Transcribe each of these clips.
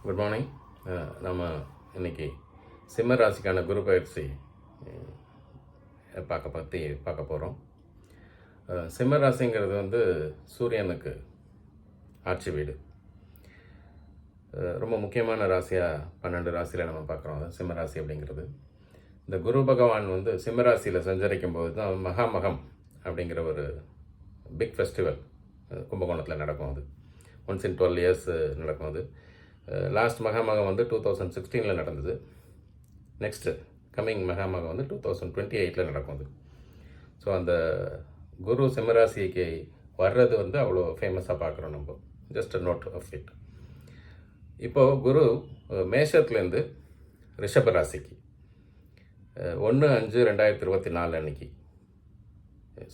Good morning. நம்ம இன்னைக்கு சிம்ம ராசிக்கான குரு பயிற்சி பார்க்க போகிறோம். சிம்ம ராசிங்கிறது வந்து சூரியனுக்கு ஆட்சி வீடு. ரொம்ப முக்கியமான ராசியாக 12 ராசியில் நம்ம பார்க்குறோம். அது சிம்ம ராசி அப்படிங்கிறது. இந்த குரு பகவான் வந்து சிம்ம ராசியில் சஞ்சரிக்கும் போது தான் மகாமகம் அப்படிங்கிற ஒரு பிக் ஃபெஸ்டிவல் கும்பகோணத்தில் நடக்கும். அது ஒன்ஸ் இன் 12 இயர்ஸ் நடக்கும். அது லாஸ்ட் மகாமகம் வந்து 2016 நடந்தது. நெக்ஸ்ட்டு கம்மிங் மகாமகம் வந்து 2028 நடக்கும். அது ஸோ அந்த குரு சிம்மராசிக்கு வர்றது வந்து அவ்வளோ ஃபேமஸாக பார்க்குறோம் நம்ம. Just a note of it. இப்போது குரு மேஷத்துலேருந்து ரிஷப ராசிக்கு 1/5/2024 அன்னைக்கு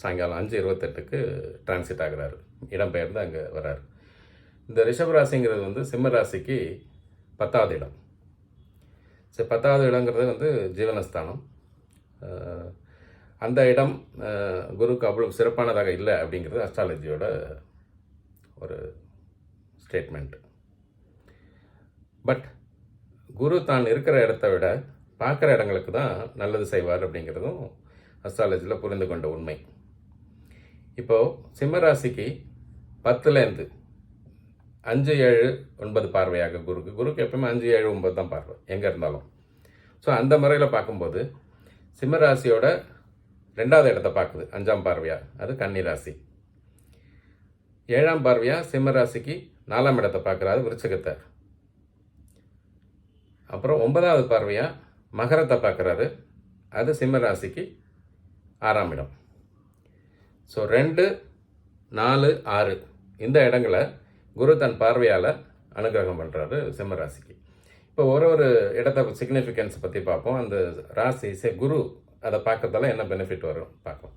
சாயங்காலம் 5:28 டிரான்சிட் ஆகிறாரு. இடம்பெயர்ந்து அங்கே வர்றாரு. இந்த ரிஷபராசிங்கிறது வந்து சிம்ம ராசிக்கு 10வது இடம். சரி, 10வது இடங்கிறது வந்து ஜீவனஸ்தானம். அந்த இடம் குருக்கு அவ்வளோ சிறப்பானதாக இல்லை அப்படிங்கிறது அஸ்ட்ராலஜியோட ஒரு ஸ்டேட்மெண்ட். பட் குரு தான் இருக்கிற இடத்த விட பார்க்குற இடங்களுக்கு தான் நல்லது செய்வார் அப்படிங்கிறதும் அஸ்ட்ராலஜியில் புரிந்து கொண்ட உண்மை. இப்போது சிம்ம ராசிக்கு 10லேருந்து 5, 7, 9 பார்வையாக குருக்கு எப்பவுமே 5, 7, 9 தான் பார்வை எங்கே இருந்தாலும். ஸோ அந்த முறையில் பார்க்கும்போது சிம்ம ராசியோட 2வது இடத்தை பார்க்குது 5ஆம் பார்வையாக. அது கன்னி ராசி. 7ஆம் பார்வையாக சிம்ம ராசிக்கு 4ஆம் இடத்தை பார்க்குறாரு, விருச்சிகத்தை. அப்புறம் 9வது பார்வையாக மகரத்தை பார்க்குறாரு, அது சிம்ம ராசிக்கு 6ஆம் இடம். ஸோ 2, 4, 6 இந்த இடங்களை குரு தன் பார்வையால் அனுகிரகம் பண்ணுறாரு சிம்ம ராசிக்கு. இப்போ ஒரு இடத்த சிக்னிஃபிகன்ஸ் பற்றி பார்ப்போம். அந்த ராசி குரு அதை பார்க்கறதால என்ன பெனிஃபிட் வரும் பார்க்கலாம்.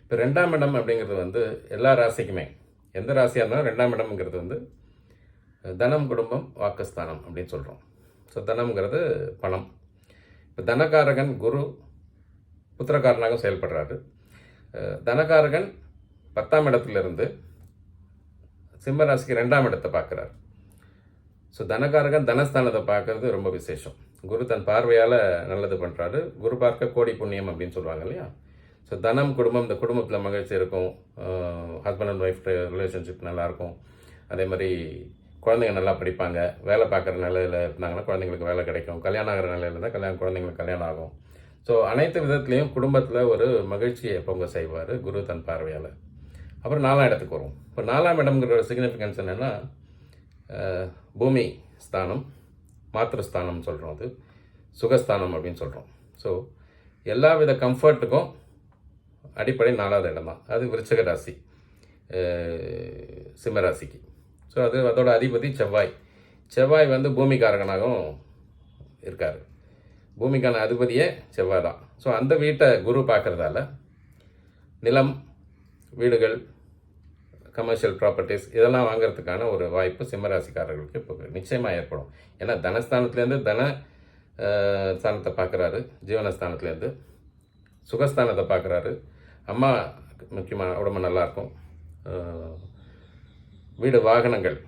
இப்போ 2ஆம் இடம் அப்படிங்கிறது வந்து எல்லா ராசிக்குமே, எந்த ராசியாக இருந்தாலும் 2ஆம் இடம்ங்கிறது வந்து தனம், குடும்பம், வாக்குஸ்தானம் அப்படின்னு சொல்கிறோம். ஸோ தனம்ங்கிறது பணம். இப்போ தனகாரகன் குரு புத்திரகாரனாக செயல்படுறாரு. தனகாரகன் 10ஆம் இடத்துலேருந்து சிம்ம ராசிக்கு 2ஆம் இடத்தை பார்க்குறாரு. ஸோ தனகாரகன் தனஸ்தானத்தை பார்க்கறது ரொம்ப விசேஷம். குரு தன் பார்வையால் நல்லது பண்ணுறாரு. குரு பார்க்க கோடி புண்ணியம் அப்படின்னு சொல்லுவாங்க இல்லையா? ஸோ தனம், குடும்பம், இந்த குடும்பத்தில் மகிழ்ச்சி இருக்கும், ஹஸ்பண்ட் அண்ட் ஒய்ஃப் ரிலேஷன்ஷிப் நல்லாயிருக்கும். அதே மாதிரி குழந்தைங்க நல்லா படிப்பாங்க, வேலை பார்க்குற நிலையில் இருந்தாங்கன்னா குழந்தைங்களுக்கு வேலை கிடைக்கும், கல்யாணம் ஆகிற நிலையில் இருந்தால் குழந்தைங்களுக்கு கல்யாணம் ஆகும். ஸோ அனைத்து விதத்துலேயும் குடும்பத்தில் ஒரு மகிழ்ச்சியை பொங்க செய்வார் குரு தன் பார்வையால். அப்புறம் 4ஆம் இடத்துக்கு வரும். இப்போ 4ஆம் இடம்ங்கிற ஒரு சிக்னிஃபிகன்ஸ் என்னென்னா பூமி ஸ்தானம், மாத்திருஸ்தானம் சொல்கிறோம், அது சுகஸ்தானம் அப்படின்னு சொல்கிறோம். ஸோ எல்லா வித கம்ஃபர்ட்டுக்கும் அடிப்படை 4வது இடம் தான். அது விருச்சிக ராசி சிம்ம ராசிக்கு. ஸோ அதோட அதிபதி செவ்வாய் வந்து பூமிக்காரகனாகவும் இருக்கார். பூமிக்கான அதிபதியே செவ்வாய் தான். ஸோ அந்த வீட்டை குரு பார்க்குறதால நிலம், வீடுகள், கமர்ஷியல் ப்ராப்பர்ட்டிஸ் இதெல்லாம் வாங்கிறதுக்கான ஒரு வாய்ப்பு சிம்மராசிக்காரர்களுக்கு இப்போ நிச்சயமாக ஏற்படும். ஏன்னா தனஸ்தானத்துலேருந்து ஸ்தானத்தை பார்க்குறாரு, ஜீவனஸ்தானத்துலேருந்து சுகஸ்தானத்தை பார்க்குறாரு. அம்மா முக்கியமாக உடம்பு நல்லாயிருக்கும், வீடு வாகனங்கள்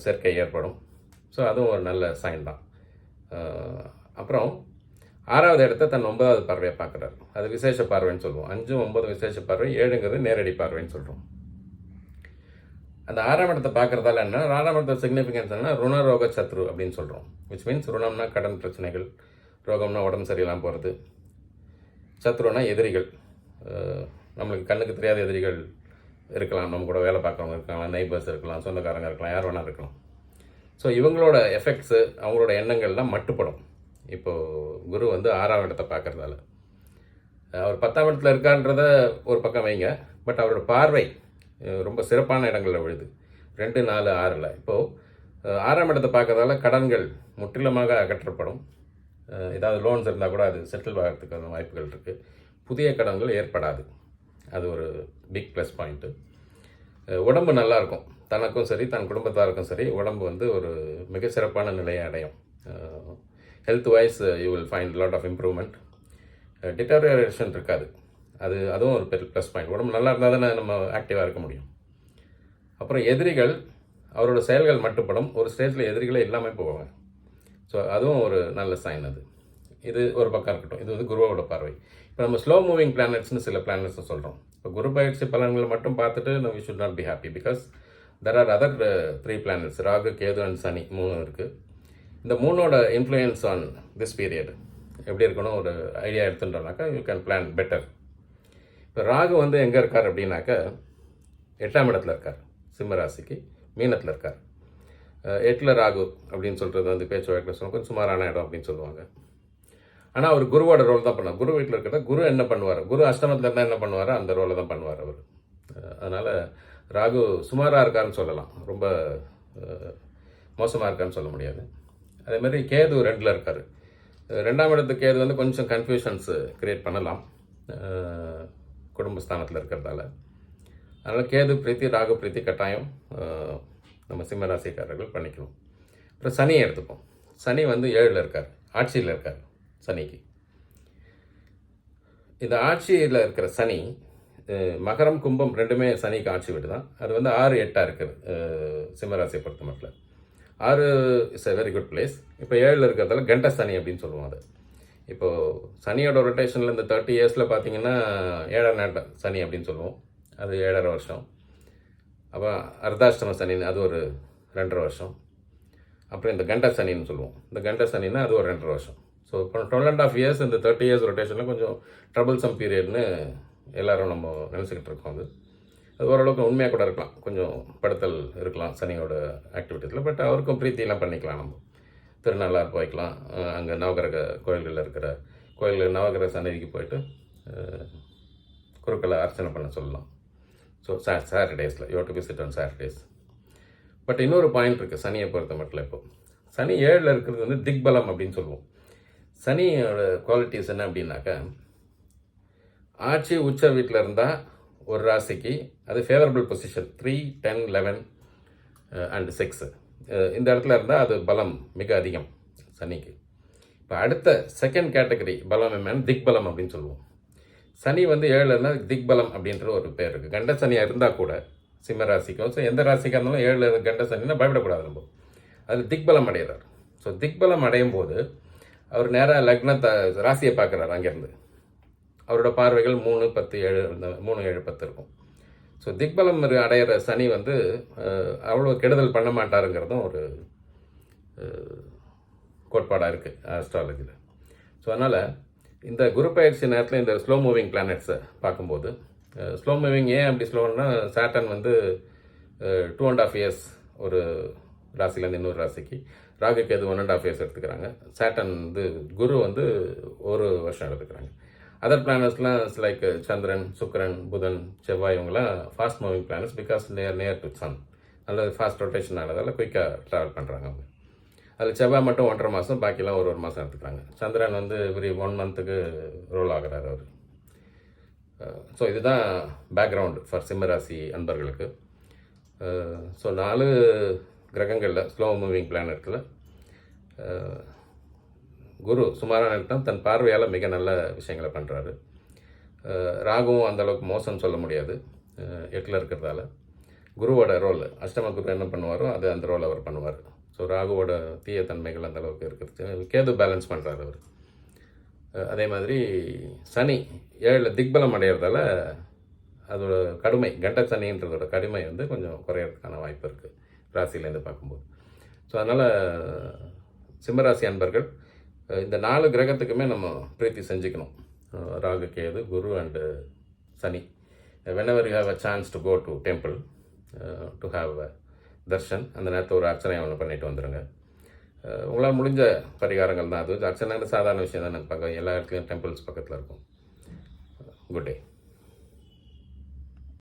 சேர்க்கை ஏற்படும். ஸோ அதுவும் ஒரு நல்ல சைன் தான். அப்புறம் 6வது இடத்த தன் 9வது பார்வையை பார்க்குறாரு. அது விசேஷ பார்வைன்னு சொல்லுவோம். 5, 9 விசேஷ பார்வை, 7ங்கிறது நேரடி பார்வைன்னு சொல்கிறோம். அந்த 6ஆம் இடத்தை பார்க்குறதால என்ன, 6ஆம் இடத்தோட சிக்னிஃபிகன்ஸ் என்ன, ருணரோக சத்ரு அப்படின்னு சொல்கிறோம். விச் மீன்ஸ் ருணம்னா கடன் பிரச்சனைகள், ரோகம்னா உடம்பு சரியில்லாமல் போகிறது, சத்ருனா எதிரிகள். நம்மளுக்கு கண்ணுக்கு தெரியாத எதிரிகள் இருக்கலாம், நம்ம கூட வேலை பார்க்குறவங்க இருக்கலாம், நெய்பர்ஸ் இருக்கலாம், சொந்தக்காரங்க இருக்கலாம், யார் வேணால் இருக்கலாம். ஸோ இவங்களோட எஃபெக்ட்ஸு, அவங்களோட எண்ணங்கள்லாம் மட்டுப்படும் இப்போது குரு வந்து 6ஆம் இடத்தை பார்க்குறதால. அவர் 10ஆம் இடத்துல இருக்கான்றத ஒரு பக்கம் வைங்க, பட் அவரோட பார்வை ரொம்ப சிறப்பான இடங்களில் விழுது. 2, 4, 6ல். இப்போது 6ஆம் இடத்தை பார்க்கறதால கடன்கள் முற்றிலுமாக அகற்றப்படும். ஏதாவது லோன்ஸ் இருந்தால் கூட அது செட்டில் ஆகிறதுக்கான வாய்ப்புகள் இருக்குது. புதிய கடன்கள் ஏற்படாது. அது ஒரு பிக் ப்ளஸ் பாயிண்ட்டு. உடம்பு நல்லாயிருக்கும், தனக்கும் சரி தன் குடும்பத்தாருக்கும் சரி. உடம்பு வந்து ஒரு மிக சிறப்பான நிலையை அடையும். Health wise you will find lot of improvement. Deterioration இருக்காது. அதுவும் ஒரு பெரிய ப்ளஸ் பாயிண்ட். உடம்பு நல்லா இருந்தால் தானே நம்ம ஆக்டிவாக இருக்க முடியும். அப்புறம் எதிரிகள், அவரோட செயல்கள் மட்டுப்படும். ஒரு ஸ்டேஜில் எதிரிகளே இல்லாமல் போவாங்க. ஸோ அதுவும் ஒரு நல்ல சைன் அது. இது ஒரு பக்கம் இருக்கட்டும். இது வந்து குருவோட பார்வை. இப்போ நம்ம ஸ்லோ மூவிங் பிளானட்ஸ்னு சில பிளானட்ஸை சொல்கிறோம். இப்போ குரு பயிற்சி பலன்களை மட்டும் பார்த்துட்டு we should not be happy because there are other 3 planets, Rahu, Ketu and Shani 3 இருக்குது. இந்த 3ஓட இன்ஃப்ளூயன்ஸ் ஆன் திஸ் பீரியட் எப்படி இருக்கணும் ஒரு ஐடியா எடுத்துட்டோம்னாக்கா யூ கேன் பிளான் பெட்டர். இப்போ ராகு வந்து எங்கே இருக்கார் அப்படின்னாக்கா 8ஆம் இடத்துல இருக்கார், சிம்ம ராசிக்கு, மீனத்தில் இருக்கார். 8ல் ராகு அப்படின்னு சொல்கிறது வந்து பேச்சு வழக்கில் சொல்லுவாங்க, கொஞ்சம் சுமாரான இடம் அப்படின்னு சொல்லுவாங்க. ஆனால் அவர் குருவோட ரோல் தான் பண்ணுவார். குரு வீட்டில் இருக்கிறத குரு என்ன பண்ணுவார், குரு அஷ்டமத்தில் இருந்தால் என்ன பண்ணுவாரோ அந்த ரோலை தான் பண்ணுவார் அவர். அதனால் ராகு சுமாராக இருக்காருன்னு சொல்லலாம், ரொம்ப மோசமாக இருக்கான்னு சொல்ல முடியாது. அதே மாதிரி கேது 2ல் இருக்கார். 2ஆம் இடத்துக்கு கேது வந்து கொஞ்சம் கன்ஃபியூஷன்ஸு க்ரியேட் பண்ணலாம் குடும்பஸ்தானத்தில் இருக்கிறதால. அதனால் கேது பிரீத்தி, ராகு பிரீத்தி கட்டாயம் நம்ம சிம்ம ராசிக்காரர்கள் பண்ணிக்கணும். அப்புறம் சனியை எடுத்துப்போம். சனி வந்து 7ல் இருக்கார், ஆட்சியில் இருக்கார். சனிக்கு இந்த ஆட்சியில் இருக்கிற சனி மகரம் கும்பம் ரெண்டுமே சனிக்கு ஆட்சி வீடு தான். அது வந்து 6, 8 இருக்குது சிம்மராசியை பொறுத்த மட்டும். 6 is a very good place. இப்போ 7ல் இருக்கிறதால கண்ட சனி அப்படின்னு சொல்லுவோம் அது. இப்போது சனியோட ரொட்டேஷனில் இந்த 30 இயர்ஸில் பார்த்தீங்கன்னா 7ஆம் நாட்ட சனி அப்படின்னு சொல்லுவோம், அது 7.5 வருஷம். அப்போ அர்த்தாஷ்டம சனின்னு அது ஒரு 2.5 வருஷம். அப்புறம் இந்த கண்ட சனின்னு சொல்லுவோம், இந்த கண்ட சனின்னா அது ஒரு 2.5 வருஷம். ஸோ இப்போ 12.5 இயர்ஸ் இந்த 30 இயர்ஸ் ரொட்டேஷனில் கொஞ்சம் ட்ரபிள்சம் பீரியட்னு எல்லோரும் நம்ம நினச்சிக்கிட்டு இருக்கோம். அது ஓரளவுக்கு உண்மையாக கூட இருக்கலாம், கொஞ்சம் படுத்தல் இருக்கலாம் சனியோட ஆக்டிவிட்டீஸில். பட் அவருக்கும் பிரீத்திலாம் பண்ணிக்கலாம். நம்ம திருநள்ளாறு போய்க்கலாம், அங்கே நவகிரக கோயில்களில் இருக்கிற கோயில்கள் நவகிரக சன்னதிக்கு போயிட்டு குருக்களை அர்ச்சனை பண்ண சொல்லலாம். ஸோ சாட்டர்டேஸில் you have to visit on Saturdays. But இன்னொரு பாயிண்ட் இருக்குது சனியை பொறுத்த மட்டும். இப்போ சனி 7ல் இருக்கிறது வந்து திக்பலம் அப்படின்னு சொல்லுவோம். சனியோட குவாலிட்டிஸ் என்ன அப்படின்னாக்கா, ஆட்சி உச்ச வீட்டில் இருந்தால் ஒரு ராசிக்கு அது ஃபேவரபிள் பொசிஷன் 3, 10, 11 அண்ட் 6 இந்த இடத்துல இருந்தால் அது பலம் மிக அதிகம் சனிக்கு. இப்போ அடுத்த செகண்ட் கேட்டகரி பலம் என்னன்னு திக்பலம் அப்படின்னு சொல்லுவோம். சனி வந்து 7ல் இருந்தால் திக்பலம் அப்படின்ற ஒரு பேர் இருக்குது. கண்ட சனியாக இருந்தால் கூட சிம்ம ராசிக்கும், ஸோ எந்த ராசிக்காக இருந்தாலும் 7ல் கண்ட சனின்னா பயப்படக்கூடாது நம்ம. அதில் திக்பலம் அடைகிறார். ஸோ திக்பலம் அடையும் போது அவர் நேராக லக்னத்தை ராசியை பார்க்குறாரு. அங்கேருந்து அவரோட பார்வைகள் 3, 10, 7 3, 7, 10 இருக்கும். ஸோ திக்பலம் அடையிற சனி வந்து அவ்வளோ கெடுதல் பண்ண மாட்டாருங்கிறதும் ஒரு கோட்பாடாக இருக்குது ஆஸ்ட்ராலஜியில். ஸோ அதனால் இந்த குரு பயிற்சி நேரத்தில் இந்த ஸ்லோ மூவிங் பிளானட்ஸை பார்க்கும்போது, ஸ்லோ மூவிங் ஏன் அப்படி ஸ்லோன்னா, சாட்டன் வந்து 2.5 இயர்ஸ் ஒரு ராசிலேருந்து இன்னொரு ராசிக்கு, ராகு கேது 1.5 இயர்ஸ் எடுத்துக்கிறாங்க. சாட்டன் வந்து குரு வந்து 1 வருஷம் எடுத்துக்கிறாங்க. அதர் பிளானட்ஸ்லாம் லைக் சந்திரன், சுக்கிரன், புதன், செவ்வாய் இவங்கெல்லாம் fast moving planets because near to sun. நல்ல ஃபாஸ்ட் ரொட்டேஷன் ஆனதால் குயிக்காக ட்ராவல் பண்ணுறாங்க அவங்க. அதில் செவ்வாய் மட்டும் 1.5 மாதம், பாக்கிலாம் ஒரு மாதம் எடுத்துக்கிறாங்க. சந்திரன் வந்து வெரி 1 மந்த்துக்கு ரோல் ஆகிறார் அவர். ஸோ இதுதான் பேக்ரவுண்டு ஃபார் சிம்மராசி அன்பர்களுக்கு. ஸோ 4 கிரகங்களில் ஸ்லோ மூவிங் பிளானட்டில் குரு சுமாரான நேரத்தில் தன் பார்வையால் மிக நல்ல விஷயங்களை பண்ணுறாரு. ராகுவும் அந்தளவுக்கு மோசம்னு சொல்ல முடியாது 8ல் இருக்கிறதால. குருவோட ரோல், அஷ்டம குரு என்ன பண்ணுவாரோ அது அந்த ரோல் அவர் பண்ணுவார். ஸோ ராகுவோட தீய தன்மைகள் அந்தளவுக்கு இருக்கிறது. கேது பேலன்ஸ் பண்ணுறாரு அவர். அதே மாதிரி சனி 7ல் திக்பலம் அடைகிறதால அதோட கடுமை, கண்ட சனின்றதோட கடுமை வந்து கொஞ்சம் குறையிறதுக்கான வாய்ப்பு இருக்குது ராசியிலேருந்து பார்க்கும்போது. ஸோ அதனால் சிம்மராசி அன்பர்கள் இந்த 4 கிரகத்துக்குமே நம்ம பிரீத்தி செஞ்சுக்கணும். Rahu, Ketu, Guru and Shani. whenever you have a chance to go to temple to have Darshan, அந்த நேரத்தில் ஒரு அர்ச்சனை ஒன்று பண்ணிட்டு வந்துடுங்க. உங்களால் முடிஞ்ச பரிகாரங்கள் தான் அது. அர்ச்சனைங்கிற சாதாரண விஷயம் தான். எனக்கு பார்க்க எல்லா இடத்துலையும் டெம்பிள்ஸ் பக்கத்தில் இருக்கும். Good day.